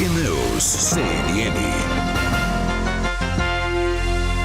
News CNN.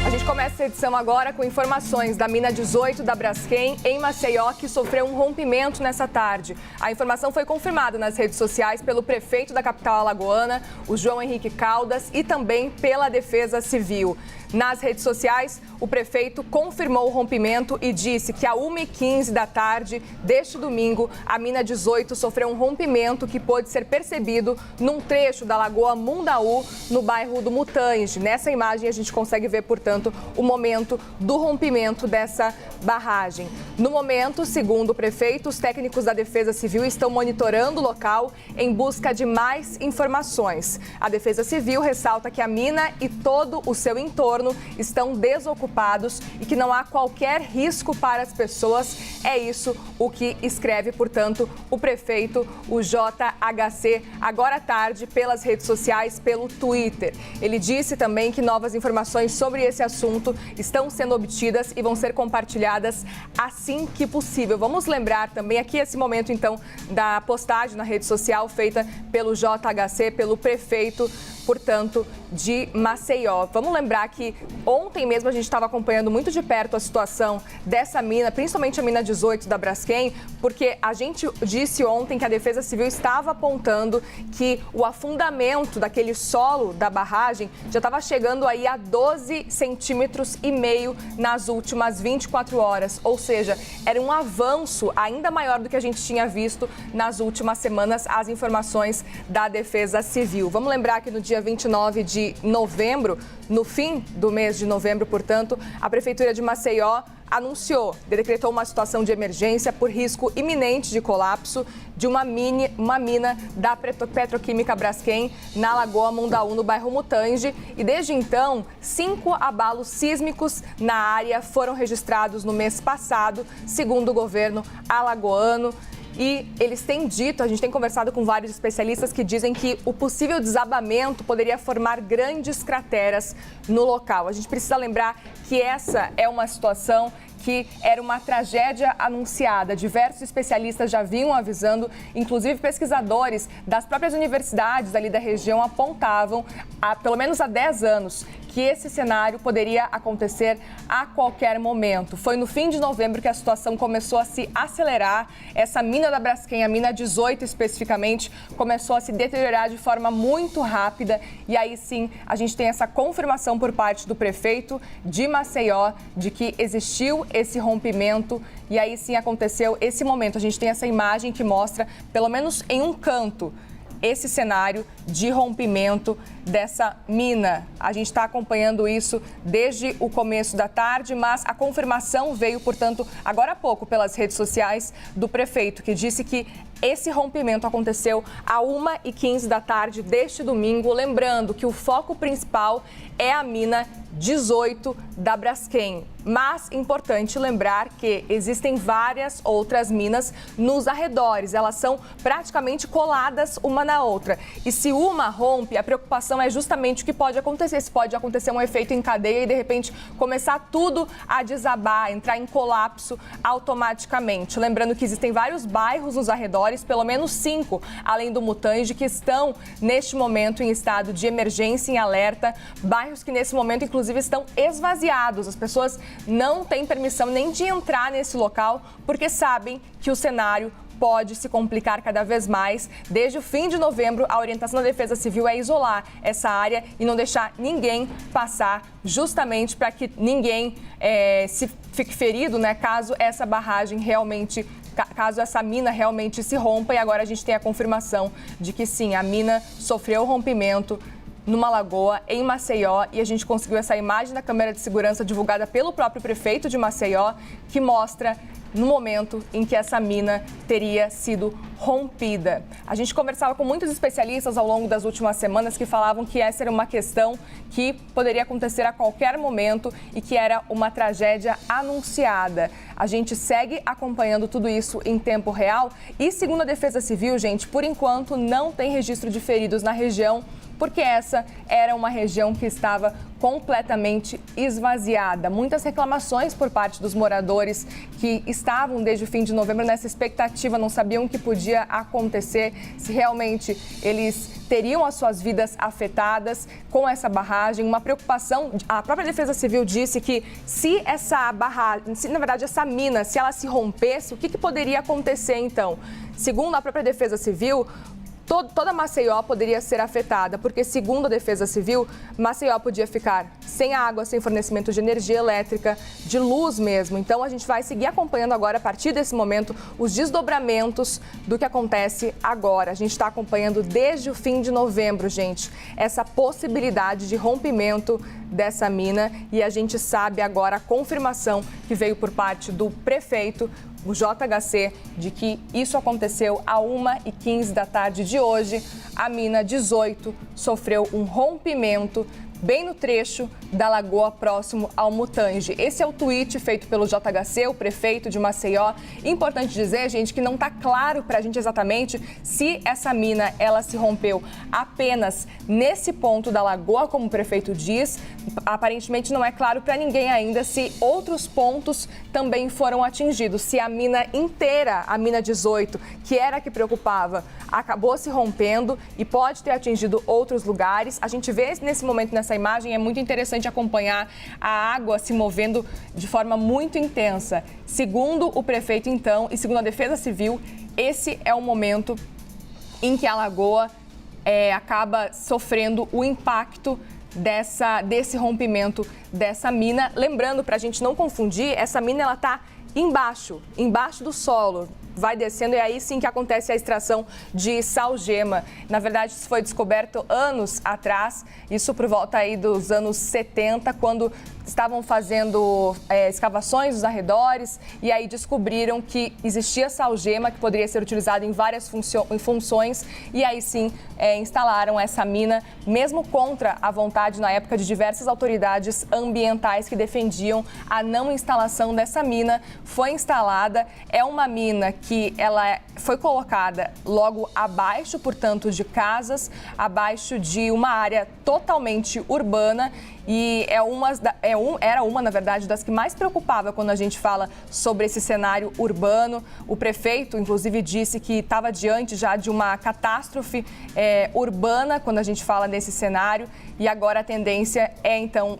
A gente começa a edição agora com informações da mina 18 da Braskem, em Maceió, que sofreu um rompimento nessa tarde. A informação foi confirmada nas redes sociais pelo prefeito da capital alagoana, o João Henrique Caldas, e também pela Defesa Civil. Nas redes sociais, o prefeito confirmou o rompimento e disse que às 1h15 da tarde deste domingo, a mina 18 sofreu um rompimento que pôde ser percebido num trecho da Lagoa Mundaú, no bairro do Mutange. Nessa imagem, a gente consegue ver, portanto, o momento do rompimento dessa barragem. No momento, segundo o prefeito, os técnicos da Defesa Civil estão monitorando o local em busca de mais informações. A Defesa Civil ressalta que a mina e todo o seu entorno estão desocupados e que não há qualquer risco para as pessoas. É isso o que escreve, portanto, o prefeito, o JHC, agora à tarde, pelas redes sociais, pelo Twitter. Ele disse também que novas informações sobre esse assunto estão sendo obtidas e vão ser compartilhadas assim que possível. Vamos lembrar também aqui esse momento, então, da postagem na rede social feita pelo JHC, pelo prefeito, portanto, de Maceió. Vamos lembrar que ontem mesmo a gente estava acompanhando muito de perto a situação dessa mina, principalmente a mina 18 da Braskem, porque a gente disse ontem que a Defesa Civil estava apontando que o afundamento daquele solo da barragem já estava chegando aí a 12,5 centímetros nas últimas 24 horas. Ou seja, era um avanço ainda maior do que a gente tinha visto nas últimas semanas, as informações da Defesa Civil. Vamos lembrar que no dia 29 de novembro, no fim do mês de novembro, portanto, a Prefeitura de Maceió decretou uma situação de emergência por risco iminente de colapso de uma mina da Petroquímica Braskem na Lagoa Mundaú, no bairro Mutange. E desde então, 5 abalos sísmicos na área foram registrados no mês passado, segundo o governo alagoano. E eles têm dito, a gente tem conversado com vários especialistas que dizem que o possível desabamento poderia formar grandes crateras no local. A gente precisa lembrar que essa é uma situação que era uma tragédia anunciada. Diversos especialistas já vinham avisando, inclusive pesquisadores das próprias universidades ali da região apontavam, pelo menos há 10 anos, que esse cenário poderia acontecer a qualquer momento. Foi no fim de novembro que a situação começou a se acelerar. Essa mina da Braskem, a mina 18 especificamente, começou a se deteriorar de forma muito rápida. E aí sim, a gente tem essa confirmação por parte do prefeito de Maceió de que existiu esse rompimento. E aí sim aconteceu esse momento. A gente tem essa imagem que mostra, pelo menos em um canto, esse cenário de rompimento dessa mina. A gente está acompanhando isso desde o começo da tarde, mas a confirmação veio, portanto, agora há pouco pelas redes sociais do prefeito, que disse que esse rompimento aconteceu às 1h15 da tarde deste domingo. Lembrando que o foco principal é a mina 18 da Braskem. Mas importante lembrar que existem várias outras minas nos arredores. Elas são praticamente coladas uma na outra. E se uma rompe, a preocupação é justamente o que pode acontecer. Se pode acontecer um efeito em cadeia e, de repente, começar tudo a desabar, entrar em colapso automaticamente. Lembrando que existem vários bairros nos arredores, pelo menos 5, além do Mutange, que estão, neste momento, em estado de emergência, em alerta. Bairros que, nesse momento, inclusive, estão esvaziados. As pessoas não têm permissão nem de entrar nesse local, porque sabem que o cenário pode se complicar cada vez mais. Desde o fim de novembro, a orientação da Defesa Civil é isolar essa área e não deixar ninguém passar, justamente para que ninguém se fique ferido, né, caso essa barragem realmente, caso essa mina realmente se rompa. E agora a gente tem a confirmação de que sim, a mina sofreu rompimento numa lagoa em Maceió, e a gente conseguiu essa imagem da câmera de segurança divulgada pelo próprio prefeito de Maceió, que mostra no momento em que essa mina teria sido rompida. A gente conversava com muitos especialistas ao longo das últimas semanas que falavam que essa era uma questão que poderia acontecer a qualquer momento e que era uma tragédia anunciada. A gente segue acompanhando tudo isso em tempo real e, segundo a Defesa Civil, gente, por enquanto não tem registro de feridos na região porque essa era uma região que estava completamente esvaziada. Muitas reclamações por parte dos moradores que estavam desde o fim de novembro nessa expectativa, não sabiam o que podia acontecer, se realmente eles teriam as suas vidas afetadas com essa barragem. Uma preocupação, a própria Defesa Civil disse que se essa barragem, na verdade essa mina, se ela se rompesse, o que poderia acontecer então? Segundo a própria Defesa Civil, toda Maceió poderia ser afetada, porque, segundo a Defesa Civil, Maceió podia ficar sem água, sem fornecimento de energia elétrica, de luz mesmo. Então, a gente vai seguir acompanhando agora, a partir desse momento, os desdobramentos do que acontece agora. A gente está acompanhando desde o fim de novembro, gente, essa possibilidade de rompimento dessa mina, e a gente sabe agora a confirmação que veio por parte do prefeito, o JHC, de que isso aconteceu às 1h15 da tarde de hoje. A mina 18 sofreu um rompimento bem no trecho da lagoa próximo ao Mutange. Esse é o tweet feito pelo JHC, o prefeito de Maceió. Importante dizer, gente, que não está claro para a gente exatamente se essa mina ela se rompeu apenas nesse ponto da lagoa, como o prefeito diz. Aparentemente não é claro para ninguém ainda se outros pontos também foram atingidos. Se a mina inteira, a mina 18, que era a que preocupava, acabou se rompendo e pode ter atingido outros lugares. A gente vê nesse momento, nessa imagem, é muito interessante acompanhar a água se movendo de forma muito intensa. Segundo o prefeito, então, e segundo a Defesa Civil, esse é o momento em que a lagoa acaba sofrendo o impacto desse rompimento dessa mina. Lembrando, para a gente não confundir, essa mina ela está embaixo do solo. Vai descendo e é aí sim que acontece a extração de salgema. Na verdade, isso foi descoberto anos atrás, isso por volta aí dos anos 70, quando estavam fazendo escavações nos arredores e aí descobriram que existia salgema que poderia ser utilizado em várias funções e aí sim instalaram essa mina, mesmo contra a vontade na época de diversas autoridades ambientais que defendiam a não instalação dessa mina. Foi instalada, é uma mina que ela foi colocada logo abaixo, portanto, de casas, abaixo de uma área totalmente urbana e era uma, na verdade, das que mais preocupava quando a gente fala sobre esse cenário urbano. O prefeito, inclusive, disse que estava diante já de uma catástrofe urbana quando a gente fala nesse cenário e agora a tendência é, então,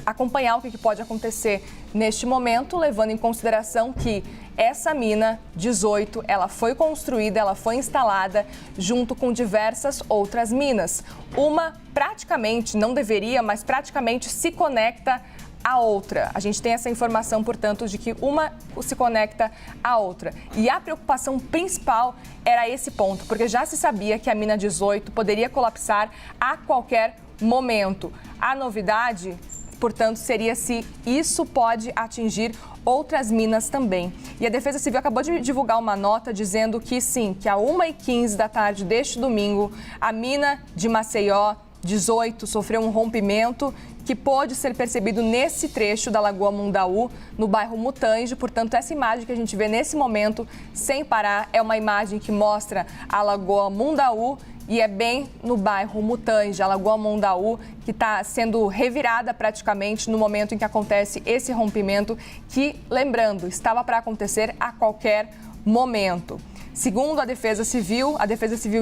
acompanhar o que pode acontecer neste momento, levando em consideração que essa mina 18, ela foi construída, ela foi instalada junto com diversas outras minas. Uma praticamente, não deveria, mas praticamente se conecta à outra. A gente tem essa informação, portanto, de que uma se conecta à outra. E a preocupação principal era esse ponto, porque já se sabia que a mina 18 poderia colapsar a qualquer momento. A novidade, portanto, seria se isso pode atingir outras minas também. E a Defesa Civil acabou de divulgar uma nota dizendo que sim, que às 1h15 da tarde deste domingo, a mina de Maceió 18 sofreu um rompimento que pôde ser percebido nesse trecho da Lagoa Mundaú, no bairro Mutange. Portanto, essa imagem que a gente vê nesse momento, sem parar, é uma imagem que mostra a Lagoa Mundaú e é bem no bairro Mutange, a Lagoa Mundaú, que está sendo revirada praticamente no momento em que acontece esse rompimento, que, lembrando, estava para acontecer a qualquer momento. Segundo a Defesa Civil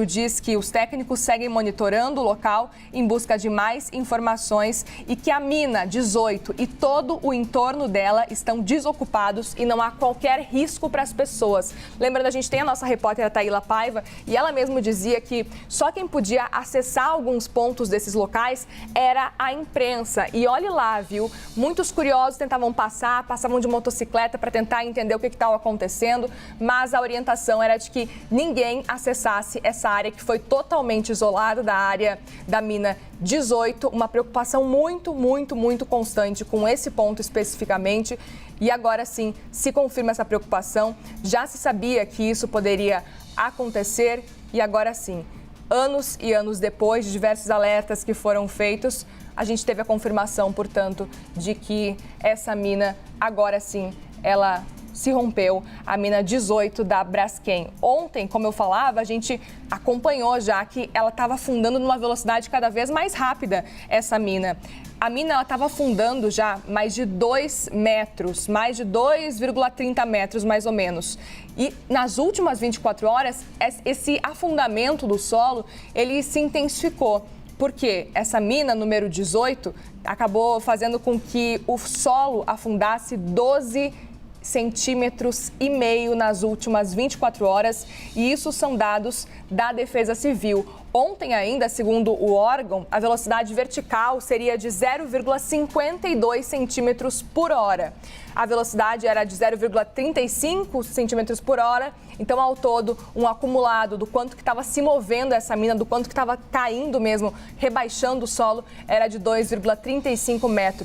diz que os técnicos seguem monitorando o local em busca de mais informações e que a mina 18 e todo o entorno dela estão desocupados e não há qualquer risco para as pessoas. Lembrando, a gente tem a nossa repórter, a Taíla Paiva, e ela mesma dizia que só quem podia acessar alguns pontos desses locais era a imprensa. E olhe lá, viu? Muitos curiosos passavam de motocicleta para tentar entender o que estava acontecendo, mas a orientação era de que ninguém acessasse essa área que foi totalmente isolada da área da mina 18, uma preocupação muito, muito, muito constante com esse ponto especificamente. E agora sim, se confirma essa preocupação. Já se sabia que isso poderia acontecer e agora sim, anos e anos depois de diversos alertas que foram feitos, a gente teve a confirmação, portanto, de que essa mina agora sim, ela se rompeu a mina 18 da Braskem. Ontem, como eu falava, a gente acompanhou já que ela estava afundando numa velocidade cada vez mais rápida, essa mina. A mina estava afundando já mais de 2 metros, mais de 2,30 metros mais ou menos. E nas últimas 24 horas, esse afundamento do solo, ele se intensificou. Porque essa mina número 18 acabou fazendo com que o solo afundasse 12,5 centímetros nas últimas 24 horas, e isso são dados da Defesa Civil. Ontem ainda, segundo o órgão, a velocidade vertical seria de 0,52 centímetros por hora. A velocidade era de 0,35 centímetros por hora, então ao todo um acumulado do quanto que estava se movendo essa mina, do quanto que estava caindo mesmo, rebaixando o solo, era de 2,35 metros.